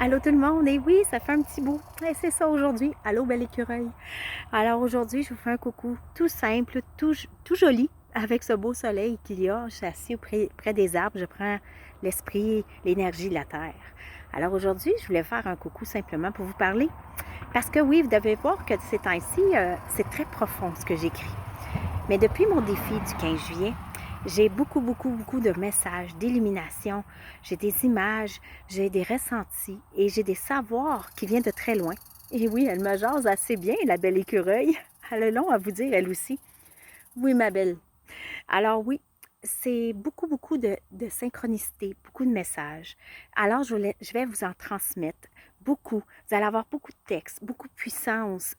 Allô tout le monde, et oui, ça fait un petit bout. Et c'est ça aujourd'hui. Allô, bel écureuil. Alors aujourd'hui, je vous fais un coucou tout simple, tout joli, avec ce beau soleil qu'il y a. Je suis assise près des arbres, je prends l'esprit, l'énergie de la terre. Alors aujourd'hui, je voulais faire un coucou simplement pour vous parler. Parce que oui, vous devez voir que ces temps-ci, c'est très profond ce que j'écris. Mais depuis mon défi du 15 juillet, j'ai beaucoup de messages, d'illumination, j'ai des images, j'ai des ressentis et j'ai des savoirs qui viennent de très loin. Et oui, elle me jase assez bien, la belle écureuil. Elle a long à vous dire, elle aussi. Oui, ma belle. Alors oui, c'est beaucoup de synchronicité, beaucoup de messages. Alors, je vais vous en transmettre beaucoup. Vous allez avoir beaucoup de textes, beaucoup de puissance,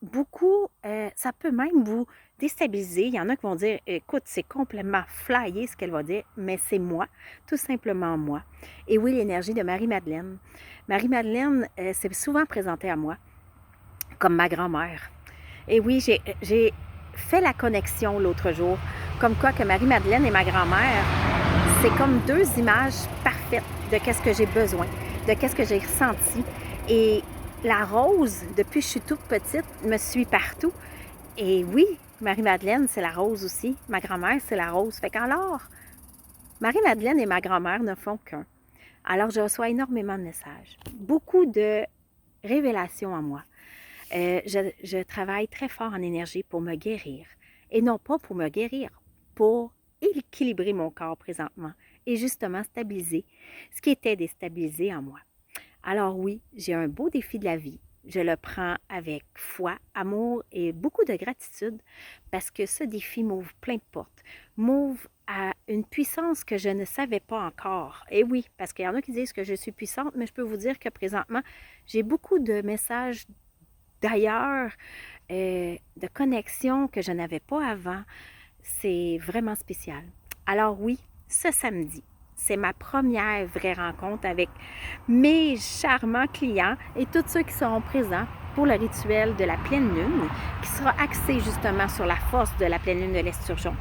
ça peut même vous déstabiliser. Il y en a qui vont dire, écoute, c'est complètement flyé ce qu'elle va dire, mais c'est moi, tout simplement moi. Et oui, l'énergie de Marie-Madeleine. Marie-Madeleine s'est souvent présentée à moi comme ma grand-mère. Et oui, j'ai fait la connexion l'autre jour, comme quoi que Marie-Madeleine et ma grand-mère, c'est comme deux images parfaites de qu'est-ce que j'ai besoin, de qu'est-ce que j'ai ressenti. Et la rose, depuis que je suis toute petite, me suit partout. Et oui, Marie-Madeleine, c'est la rose aussi. Ma grand-mère, c'est la rose. Fait qu'alors, Marie-Madeleine et ma grand-mère ne font qu'un. Alors, je reçois énormément de messages, beaucoup de révélations en moi. Je travaille très fort en énergie pour me guérir. Et non pas pour me guérir, pour équilibrer mon corps présentement et justement stabiliser ce qui était déstabilisé en moi. Alors oui, j'ai un beau défi de la vie. Je le prends avec foi, amour et beaucoup de gratitude parce que ce défi m'ouvre plein de portes, m'ouvre à une puissance que je ne savais pas encore. Et oui, parce qu'il y en a qui disent que je suis puissante, mais je peux vous dire que présentement, j'ai beaucoup de messages d'ailleurs, de connexions que je n'avais pas avant. C'est vraiment spécial. Alors oui, ce samedi, c'est ma première vraie rencontre avec mes charmants clients et tous ceux qui seront présents pour le rituel de la pleine lune, qui sera axé justement sur la force de la pleine lune de l'Esturgeon.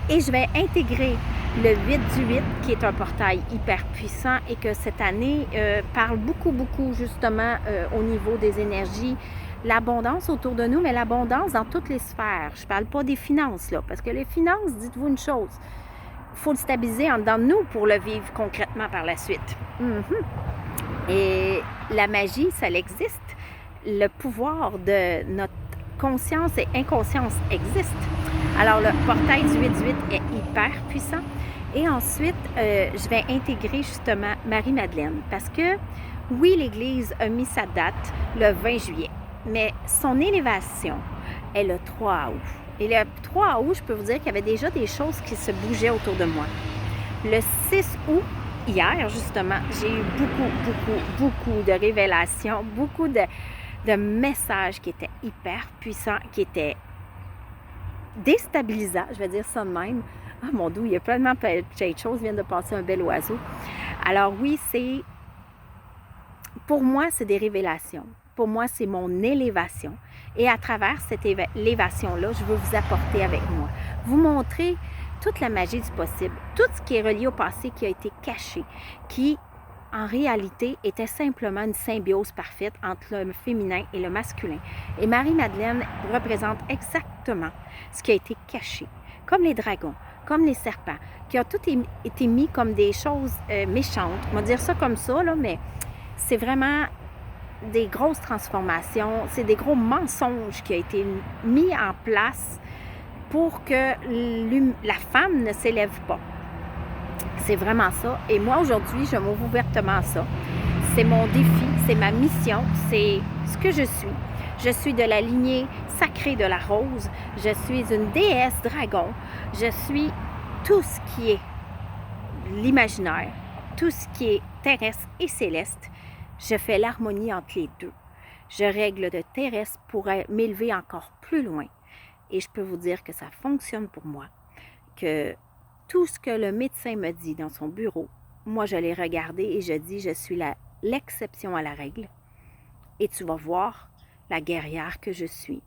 Et je vais intégrer le 8 du 8, qui est un portail hyper puissant et que cette année parle beaucoup justement au niveau des énergies, l'abondance autour de nous, mais l'abondance dans toutes les sphères. Je ne parle pas des finances, là, parce que les finances, dites-vous une chose, il faut le stabiliser en dedans de nous pour le vivre concrètement par la suite. Et la magie, ça existe. Le pouvoir de notre conscience et inconscience existe. Alors, le portail du 8-8 est hyper puissant. Et ensuite, je vais intégrer justement Marie-Madeleine parce que, oui, l'Église a mis sa date le 20 juillet, mais son élévation est le 3 août. Et le 3 août, je peux vous dire qu'il y avait déjà des choses qui se bougeaient autour de moi. Le 6 août, hier, justement, j'ai eu beaucoup de révélations, beaucoup de messages qui étaient hyper puissants, qui étaient déstabilisants, je vais dire ça de même. Ah mon Dieu, il y a pleinement de choses, vient de passer un bel oiseau. Alors oui, pour moi, c'est des révélations. Pour moi, c'est mon élévation. Et à travers cette élévation-là, je veux vous apporter avec moi. Vous montrer toute la magie du possible, tout ce qui est relié au passé qui a été caché, qui, en réalité, était simplement une symbiose parfaite entre le féminin et le masculin. Et Marie-Madeleine représente exactement ce qui a été caché, comme les dragons, comme les serpents, qui ont tout été mis comme des choses méchantes. On va dire ça comme ça, là, mais c'est vraiment des grosses transformations, c'est des gros mensonges qui ont été mis en place pour que la femme ne s'élève pas. C'est vraiment ça. Et moi, aujourd'hui, je m'ouvre ouvertement à ça. C'est mon défi, c'est ma mission, c'est ce que je suis. Je suis de la lignée sacrée de la rose. Je suis une déesse dragon. Je suis tout ce qui est l'imaginaire, tout ce qui est terrestre et céleste. Je fais l'harmonie entre les deux. Je règle de terrestre pour m'élever encore plus loin. Et je peux vous dire que ça fonctionne pour moi. Que tout ce que le médecin me dit dans son bureau, moi je l'ai regardé et je dis je suis l'exception à la règle. Et tu vas voir la guerrière que je suis.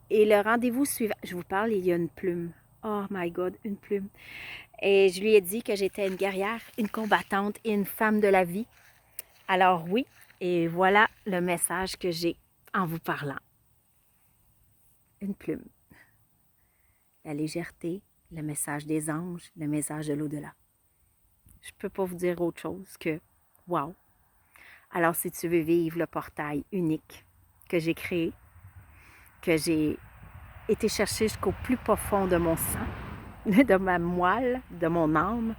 Et le rendez-vous suivant, je vous parle, il y a une plume. Oh my God, une plume. Et je lui ai dit que j'étais une guerrière, une combattante et une femme de la vie. Alors oui, et voilà le message que j'ai en vous parlant. Une plume. La légèreté, le message des anges, le message de l'au-delà. Je ne peux pas vous dire autre chose que wow. Alors si tu veux vivre le portail unique que j'ai créé, que j'ai été chercher jusqu'au plus profond de mon sang, de ma moelle, de mon âme,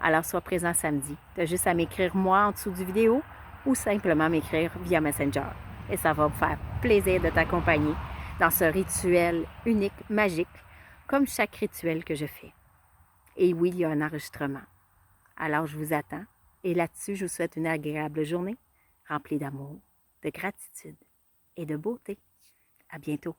alors sois présent samedi. Tu as juste à m'écrire moi en dessous du vidéo ou simplement m'écrire via Messenger. Et ça va me faire plaisir de t'accompagner dans ce rituel unique, magique, comme chaque rituel que je fais. Et oui, il y a un enregistrement. Alors je vous attends. Et là-dessus, je vous souhaite une agréable journée remplie d'amour, de gratitude et de beauté. À bientôt.